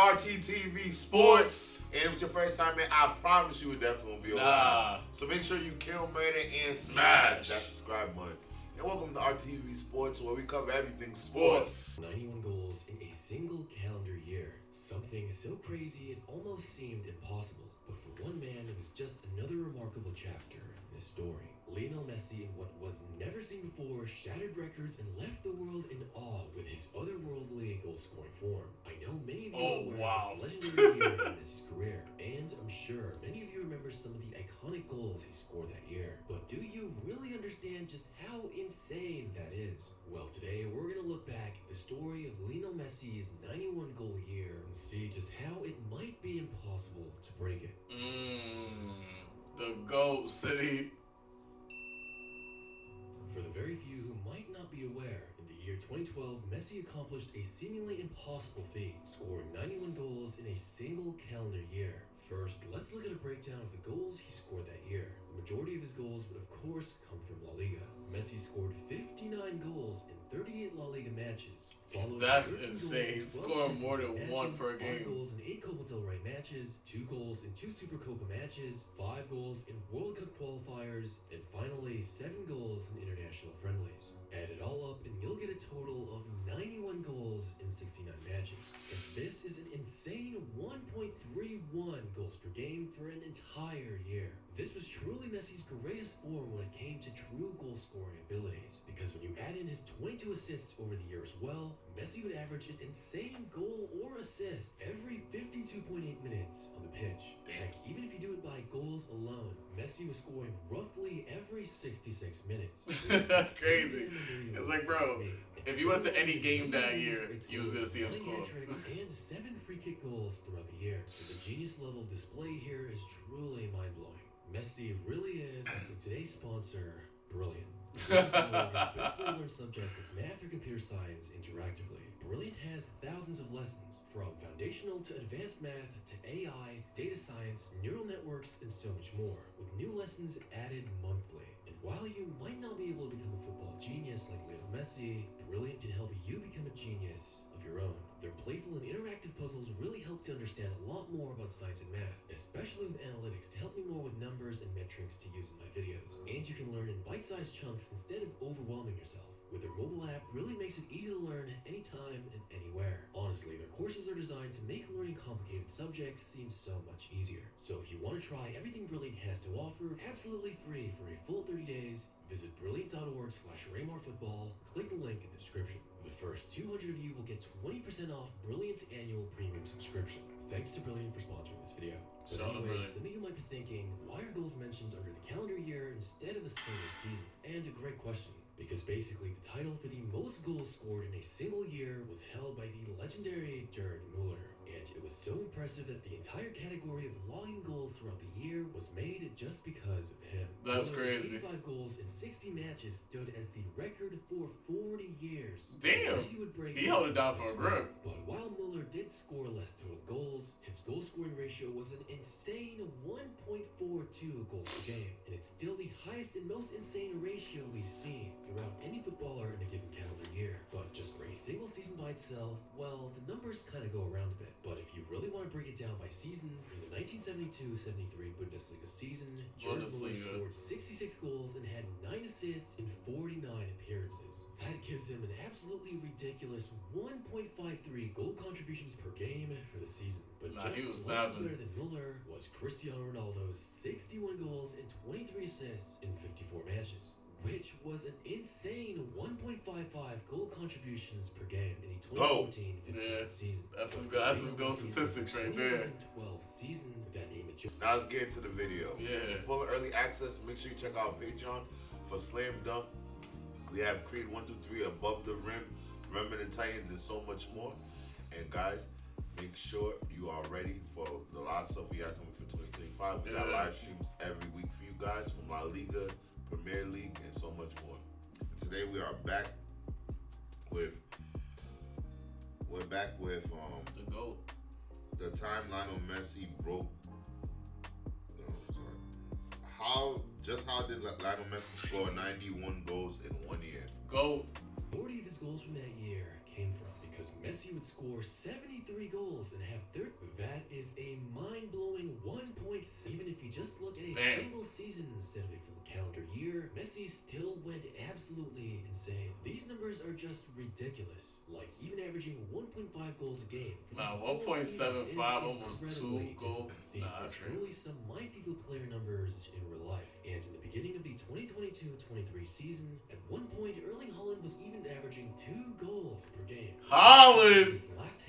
RTTV Sports. And if it's your first time, man, I promise you it definitely won't be over. So make sure you kill, murder, and smash that subscribe button. And welcome to RTTV Sports, where we cover everything sports. 91 goals in a single calendar year. Something so crazy it almost seemed impossible. But for one man, it was just another remarkable chapter in his story. Lionel Messi, in what was never seen before, shattered records and left the world in awe with his otherworldly goal-scoring form. I know many of you are aware of this legendary year in Messi's career, and I'm sure many of you remember some of the iconic goals he scored that year. But do you really understand just how insane that is? Well, today we're going to look back at the story of Lionel Messi's 91-goal year and see just how it might be impossible to break it. The GOAT City. For the very few who might not be aware, in the year 2012, Messi accomplished a seemingly impossible feat, scoring 91 goals in a single calendar year. First, let's look at a breakdown of the goals he scored that year. The majority of his goals would of course come from La Liga. Messi scored 59 goals in 38 La Liga matches. That's insane. Scoring more than one per game. 5 goals in 8 Copa del Rey matches, 2 goals in 2 Super Copa matches, 5 goals in World Cup qualifiers, and finally 7 goals in international friendlies. Add it all up and you'll get a total of 91 goals in 69 matches. And this is an insane 1.31 goals per game for an entire year. This was truly Messi's greatest form when it came to true goal-scoring abilities, because when you add in his 22 assists over the year as well, Messi would average an insane goal or assist every 52.8 minutes on the pitch. Heck, even if you do it by goals alone, Messi was scoring roughly every 66 minutes. That's crazy. It's like, bro, if you went to any game that year, you was going to see him score. And 7 free kick goals throughout the year. So the genius level display here is truly mind-blowing. Messi really is, like today's sponsor, brilliant. Basically learn subjects of math or computer science interactively. Brilliant has thousands of lessons, from foundational to advanced math to AI, data science, neural networks, and so much more, with new lessons added monthly. And while you might not be able to become a football genius like Lionel Messi, Brilliant can help you become a genius of your own. Their playful and interactive puzzles really help to understand a lot more about science and math, especially with analytics to help me more with numbers and metrics to use in my videos. And you can learn in bite-sized chunks instead of overwhelming yourself. With their mobile app, really makes it easy to learn anytime and anywhere. Honestly, their courses are designed to make learning complicated subjects seem so much easier. So if you want to try everything Brilliant has to offer, absolutely free for a full 30 days, visit brilliant.org/RaymarFootball, click the link in the description. The first 200 of you will get 20% off Brilliant's annual premium subscription. Thanks to Brilliant for sponsoring this video. But anyways, some of you might be thinking, why are goals mentioned under the calendar year instead of a single season? And a great question, because basically the title for the most goals scored in a single year was held by the legendary Gerd Müller. And it was so impressive that the entire category of logging goals throughout the year was made just because of him. That's crazy. 85 goals in 60 matches stood as the record for 40 years. Damn, he held it down for a grip. But while Müller did score less total goals, his goal-scoring ratio was an insane 1.42 goals per game. And it's still the highest and most insane ratio we've seen throughout any footballer in a given calendar year. But just for a single season by itself, well, the numbers kind of go around a bit. But if you really want to break it down by season, in the 1972-73 Bundesliga season, Gerd Müller scored 66 goals and had 9 assists in 49 appearances. That gives him an absolutely ridiculous 1.53 goal contributions per game for the season. But just slightly better than Müller was Cristiano Ronaldo's 61 goals and 23 assists in 54 matches, which was an insane 1.55 goal contributions per game in the 2014-15 season. That's some good statistics right there. 12 season, that name now let's get into the video. Yeah. For full early access, make sure you check out Patreon for Slam Dunk. We have Creed 123 Above the Rim, Remember the Titans, and so much more. And guys, make sure you are ready for the lot of stuff we got coming for 2025. We got live streams every week for you guys from La Liga, Premier League, and so much more. And today we are back with the GOAT. The time Lionel Messi broke. How did Lionel Messi score 91 goals in 1 year? GOAT. The majority of his goals from that year came from because Messi would score 73 goals and have 30. That is a mind-blowing 1.6. Even if you just look at a single season instead of a full calendar year, Messi still went absolutely insane. These numbers are just ridiculous. Like even averaging 1.5 goals a game. 1.75, almost 2 goals. These are truly some my FIFA player numbers in real life. And in the beginning of the 2022-23 season, at one point, Erling Haaland was even averaging 2 goals per game. Haaland!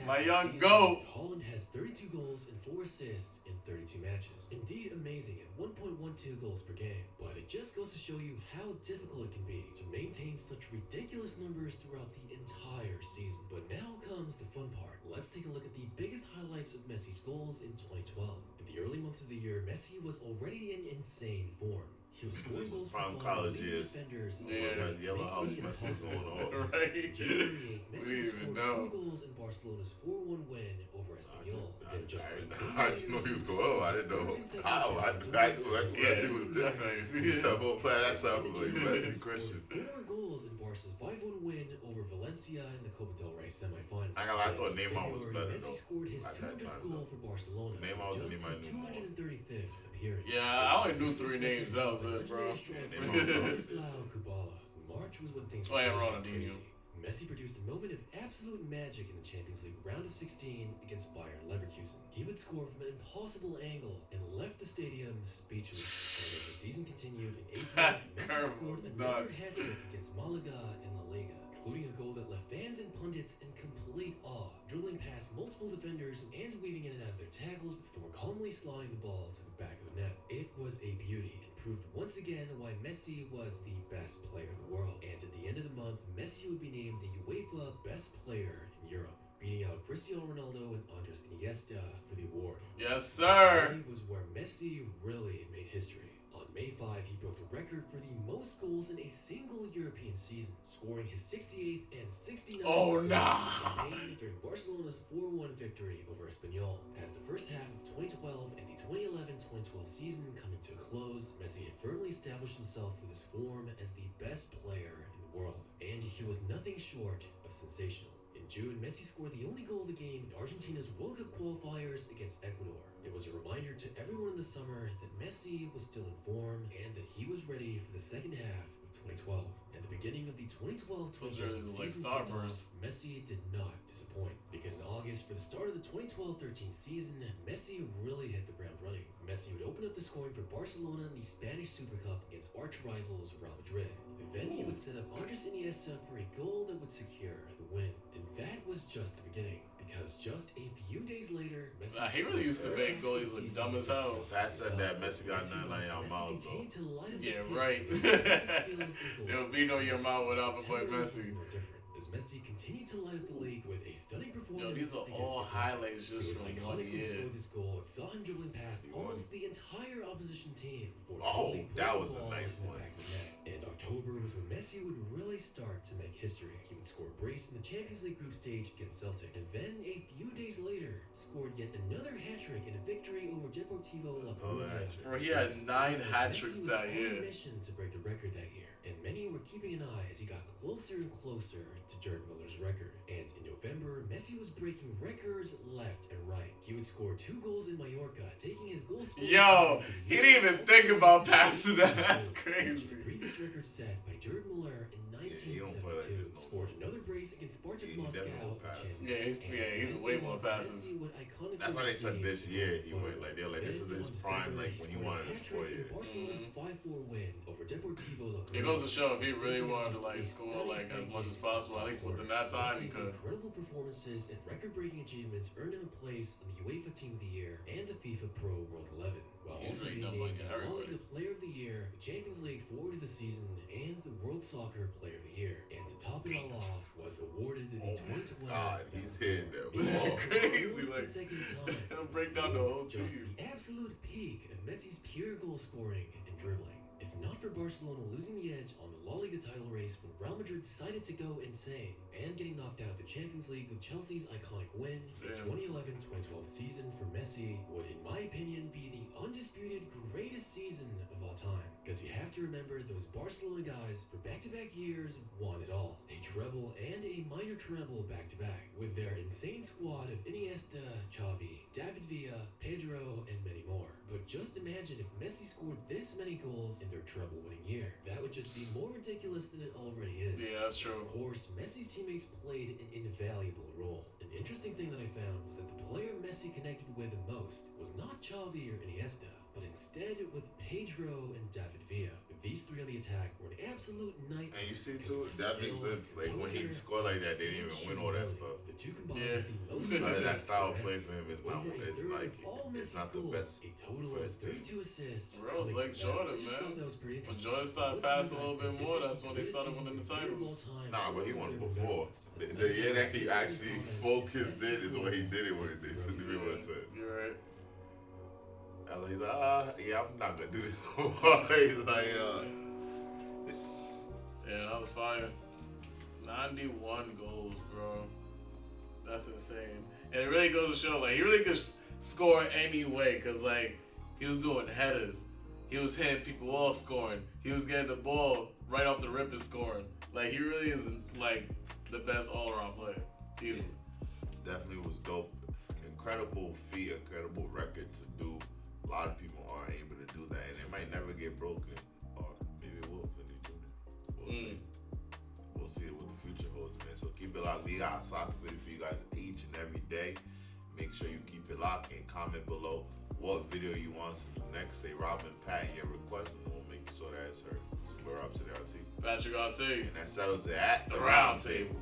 My young GOAT! Haaland has 32 goals and 4 assists in 32 matches. Indeed amazing at 1.12 goals per game. But it just goes to show you how difficult it can be to maintain such ridiculous numbers throughout the entire season. But now comes the fun part. Let's take a look at the biggest highlights of Messi's goals in 2012. In the early months of the year, Messi was already in insane form. He was scoring goals from for college years. defenders. Yeah. Yellow house Messi was going off. Right. January 8, We Messi didn't even know. scored 2 goals in Barcelona's 4-1 win over Espanyol. Then just I didn't know he was going off. I didn't know how. I knew Yeah, Messi was definitely. He's a whole player that time, but Messi Christian. 4 goals in Barca's 5-1 win over Valencia in the Copa del Rey semifinal. I thought Neymar was better Messi though. scored his At that 200th time, goal though. for Barcelona. Neymar was just Neymar his knew more. 235th appearance. Yeah, I only knew 3 names. That was it, bro. Miroslav Kubala. March was when things Why am were Ronaldinho? crazy. Messi produced a moment of absolute magic in the Champions League round of 16 against Bayern Leverkusen. He would score from an impossible angle and left the stadium speechless. And as the season continued in April, Messi scored another hat-trick against Malaga in La Liga, including a goal that left fans and pundits in complete awe, dribbling past multiple defenders and weaving in and out of their tackles before calmly slotting the ball to the back of the net. It was a beauty and proved once again why Messi was the best player in the world. And at the end of the month, Messi would be named the UEFA Best Player in Europe, beating out Cristiano Ronaldo and Andres Iniesta for the award. Yes, sir. May was where Messi really made history. On May 5, he broke the record for the most goals in a single European season, scoring his 68th and 69th Oh, nah. during Barcelona's 4-1 victory over Espanyol. As the first half of 2012 and the 2011-2012 season coming to a close, Messi had firmly established himself with his form as the best player in the world, and he was nothing short of sensational. In June, Messi scored the only goal of the game in Argentina's World Cup qualifiers against Ecuador. It was a reminder to everyone in the summer that Messi was still in form and that he was ready for the second half of 2012. At the beginning of the 2012-2013 jerseys look like season Starburst. Messi did not disappoint, because in August, for the start of the 2012-13 season, Messi really hit the ground running. Messi would open up the scoring for Barcelona in the Spanish Super Cup against arch rivals Real Madrid. Then he would set up Andres Iniesta for a goal that would secure the win. And that was just the beginning, because just a few days later, Messi He really used to make goalies look dumb as hell. That said that Messi got nothing on your mouth though. Yeah, right. There would be no your mouth without my boy Messi. As Messi continued to light up the league with a stunning performance. Yo, these are all highlights just from 1 year. This goal, it saw him dribbling past almost the entire opposition team. Oh, that was a nice one. And October was when Messi would really start to make history. He would score a brace in the Champions League group stage against Celtic, and then a few days later, scored yet another hat-trick in a victory over Deportivo La Coruña. Bro, he had 9 hat-tricks that year. Mission to break the record that year, and many were keeping an eye as he got closer and closer to Gerd Muller's record. And in November, Messi was breaking records left and right. He would score 2 goals in Mallorca, taking his goal scoring. Yo, he didn't even think about passing that. That's crazy. The previous record set by Gerd Muller in 1972. Scored another brace against Spartak Moscow. He's way more passes. That's why they said this year he went like they're like this is his prime like when he wanted to score it. Barcelona's 5-4 win over Deportivo La Coruña. It goes to show if he really wanted to like score like as much as possible, at least within that time he could. Incredible performances and record-breaking achievements earned him a place on the UEFA Team of the Year and the FIFA Pro World 11, while also being named the La Liga Player of the Year, the Champions League Forward of the Season, and the World Soccer Player of the Year. And to top it all off, was awarded the 2012. God, he's hitting there. Crazy, like it'll break down the whole Just team. the absolute peak of Messi's pure goal scoring and dribbling. If not for Barcelona losing the edge on the La Liga title race when Real Madrid decided to go insane and getting knocked out of the Champions League with Chelsea's iconic win, the 2011-2012 season for Messi would, in my opinion, be the undisputed greatest season of all time. Because you have to remember those Barcelona guys, for back-to-back years, won it all. A treble and a minor treble back-to-back, with their insane squad of Iniesta, Xavi, David Villa, Pedro, and many more. But just imagine if Messi scored this many goals in their treble-winning year. That would just be more ridiculous than it already is. Yeah, that's true. Of course, Messi's teammates played an invaluable role. An interesting thing that I found was that the player Messi connected with the most was not Xavi or Iniesta, but instead with Pedro and David Villa. These three on the attack were an absolute nightmare. And you see too, that makes sense. Like when he scored like that, they didn't even win all that stuff. The two combined Yeah. the most That style of play for him is not. over a It's third like of all it's Messi's not the goals, best. a total for of his team. 32 assists. Bro, it's coming like from that. Jordan, I just man. thought that was pretty When interesting. Jordan started What do you passing a guys little bit think? more, Is it that's when they the started greatest winning the season of titles. all time? Nah, but he won Or before. The year that he actually focused in is when he did it with. They said the real said. You're right. He's like, yeah, I'm not gonna do this no more. He's like, Yeah, that was fire. 91 goals, bro. That's insane. And it really goes to show, like, he really could score any way, because, like, he was doing headers. He was hitting people off scoring. He was getting the ball right off the rip and scoring. Like, he really is, like, the best all-around player. Easily. definitely was dope. Incredible feat, incredible record to do. A lot of people aren't able to do that, and it might never get broken, or maybe it will for Vinny Jr. We'll see. We'll see what the future holds, man. So keep it locked. We got a soccer video for you guys each and every day. Make sure you keep it locked and comment below what video you want us to do next. Say Robin, Pat, and your request, and we'll make sure that it's heard. So we're Robcityrt. Patricrt. And that settles it at The Round Table.